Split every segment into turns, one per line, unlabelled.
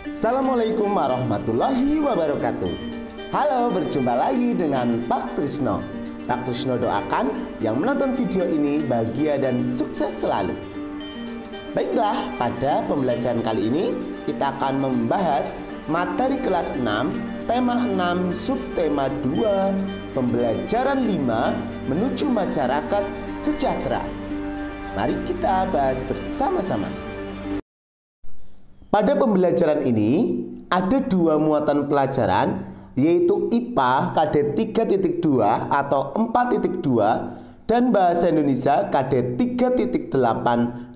Assalamualaikum warahmatullahi wabarakatuh. Halo, berjumpa lagi dengan Pak Trisno. Pak Trisno doakan yang menonton video ini bahagia dan sukses selalu. Baiklah, pada pembelajaran kali ini kita akan membahas materi kelas 6, tema 6, subtema 2, pembelajaran 5 menuju masyarakat sejahtera. Mari kita bahas bersama-sama. Pada pembelajaran ini ada dua muatan pelajaran, yaitu IPA KD 3.2 atau 4.2 dan Bahasa Indonesia KD 3.8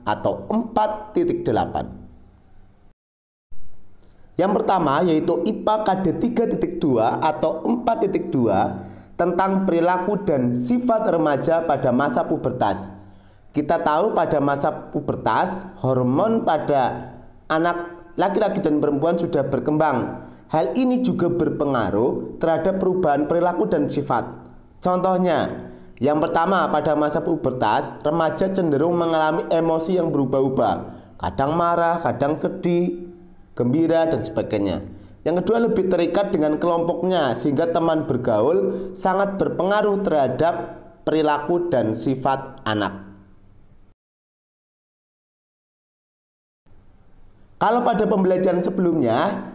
atau 4.8. Yang pertama yaitu IPA KD 3.2 atau 4.2 tentang perilaku dan sifat remaja pada masa pubertas. Kita tahu pada masa pubertas hormon pada anak laki-laki dan perempuan sudah berkembang. Hal ini juga berpengaruh terhadap perubahan perilaku dan sifat. Contohnya, yang pertama pada masa pubertas, remaja cenderung mengalami emosi yang berubah-ubah. Kadang marah, kadang sedih, gembira, dan sebagainya. Yang kedua lebih terikat dengan kelompoknya, sehingga teman bergaul sangat berpengaruh terhadap perilaku dan sifat anak. Kalau pada pembelajaran sebelumnya,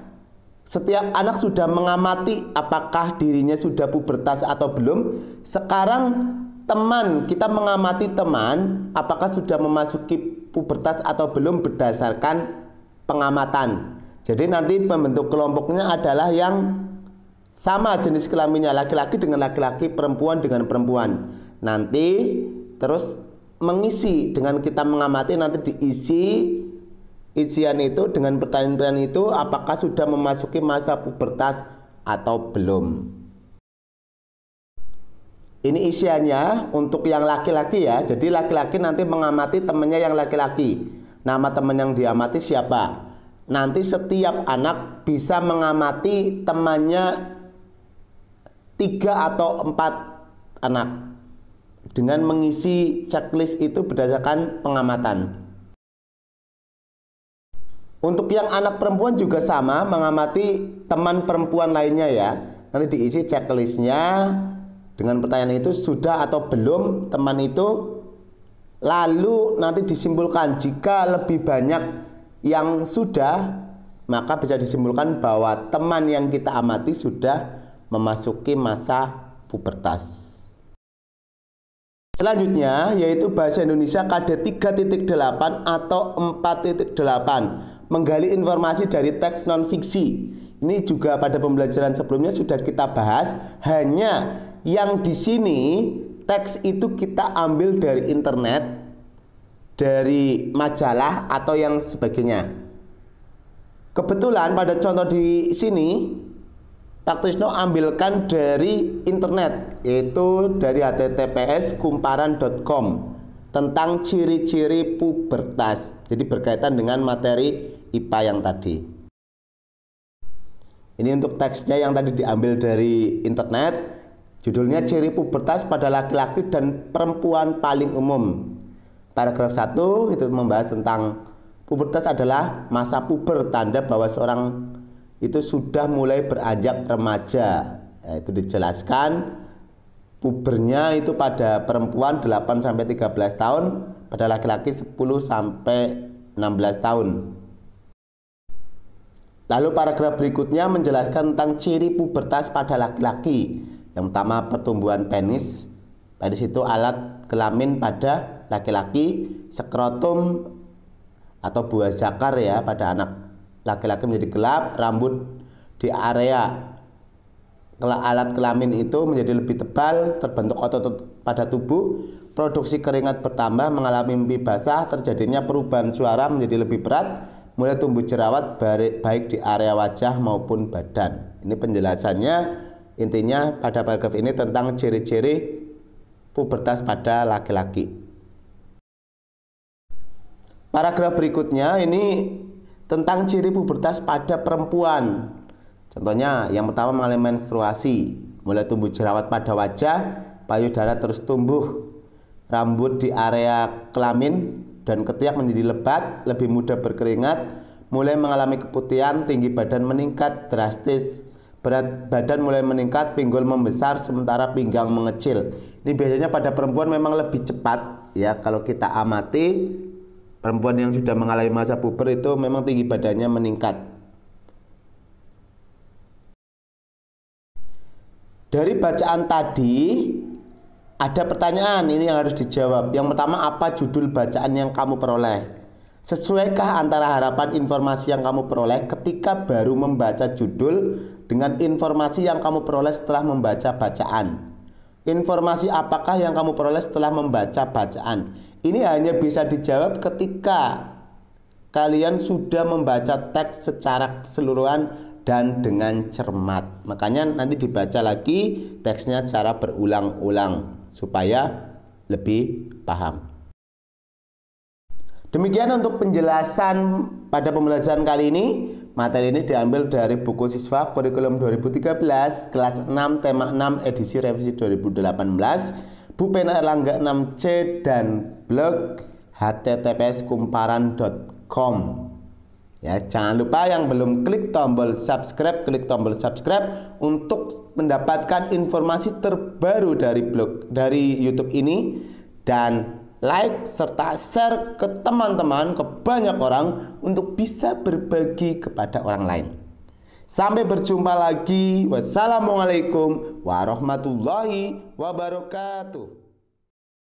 setiap anak sudah mengamati apakah dirinya sudah pubertas atau belum. Sekarang kita mengamati teman apakah sudah memasuki pubertas atau belum berdasarkan pengamatan. Jadi nanti pembentuk kelompoknya adalah yang sama jenis kelaminnya, laki-laki dengan laki-laki, perempuan dengan perempuan. Nanti terus mengisi dengan kita mengamati, nanti diisi isian itu dengan pertanyaan itu apakah sudah memasuki masa pubertas atau belum. Ini isiannya untuk yang laki-laki ya. Jadi laki-laki nanti mengamati temannya yang laki-laki. Nama teman yang diamati siapa? Nanti setiap anak bisa mengamati temannya 3 atau 4 anak dengan mengisi checklist itu berdasarkan pengamatan. Untuk yang anak perempuan juga sama, mengamati teman perempuan lainnya ya. Nanti diisi checklistnya dengan pertanyaan itu sudah atau belum teman itu. Lalu nanti disimpulkan jika lebih banyak yang sudah, maka bisa disimpulkan bahwa teman yang kita amati sudah memasuki masa pubertas. Selanjutnya yaitu Bahasa Indonesia KD 3.8 atau 4.8. Menggali informasi dari teks non-fiksi. Ini juga pada pembelajaran sebelumnya sudah kita bahas. Hanya yang di sini teks itu kita ambil dari internet, dari majalah atau yang sebagainya. Kebetulan pada contoh di sini Pak Trisno ambilkan dari internet, yaitu dari https://kumparan.com tentang ciri-ciri pubertas. Jadi berkaitan dengan materi IPA yang tadi. Ini untuk teksnya yang tadi diambil dari internet. Judulnya ciri pubertas pada laki-laki dan perempuan paling umum. Paragraf 1 itu membahas tentang pubertas adalah masa puber, tanda bahwa seorang itu sudah mulai beranjak remaja. Itu dijelaskan pubernya itu pada perempuan 8-13 tahun, pada laki-laki 10-16 tahun. Lalu paragraf berikutnya menjelaskan tentang ciri pubertas pada laki-laki. Yang pertama pertumbuhan penis. Penis itu alat kelamin pada laki-laki. Skrotum atau buah zakar ya pada anak laki-laki menjadi gelap. Rambut di area alat kelamin itu menjadi lebih tebal. Terbentuk otot pada tubuh. Produksi keringat bertambah, mengalami mimpi basah. Terjadinya perubahan suara menjadi lebih berat. Mulai tumbuh jerawat baik di area wajah maupun badan. Ini penjelasannya, intinya pada paragraf ini tentang ciri-ciri pubertas pada laki-laki. Paragraf berikutnya ini tentang ciri pubertas pada perempuan. Contohnya yang pertama mengalami menstruasi, mulai tumbuh jerawat pada wajah, payudara terus tumbuh, rambut di area kelamin dan ketiak menjadi lebat, lebih mudah berkeringat, mulai mengalami keputihan, tinggi badan meningkat drastis, berat badan mulai meningkat, pinggul membesar sementara pinggang mengecil. Ini biasanya pada perempuan memang lebih cepat ya. Kalau kita amati perempuan yang sudah mengalami masa puber itu memang tinggi badannya meningkat. Dari bacaan tadi ada pertanyaan ini yang harus dijawab. Yang pertama, apa judul bacaan yang kamu peroleh? Sesuaikah antara harapan informasi yang kamu peroleh ketika baru membaca judul dengan informasi yang kamu peroleh setelah membaca bacaan? Informasi apakah yang kamu peroleh setelah membaca bacaan? Ini hanya bisa dijawab ketika kalian sudah membaca teks secara keseluruhan dan dengan cermat. Makanya nanti dibaca lagi teksnya secara berulang-ulang supaya lebih paham. Demikian untuk penjelasan pada pembelajaran kali ini. Materi ini diambil dari buku siswa kurikulum 2013 kelas 6 tema 6 edisi revisi 2018 Bu Pena Erlangga 6C dan blog https://kumparan.com. Ya, jangan lupa yang belum klik tombol subscribe, klik tombol subscribe untuk mendapatkan informasi terbaru dari YouTube ini, dan like serta share ke teman-teman, ke banyak orang untuk bisa berbagi kepada orang lain. Sampai berjumpa lagi. Wassalamualaikum warahmatullahi wabarakatuh.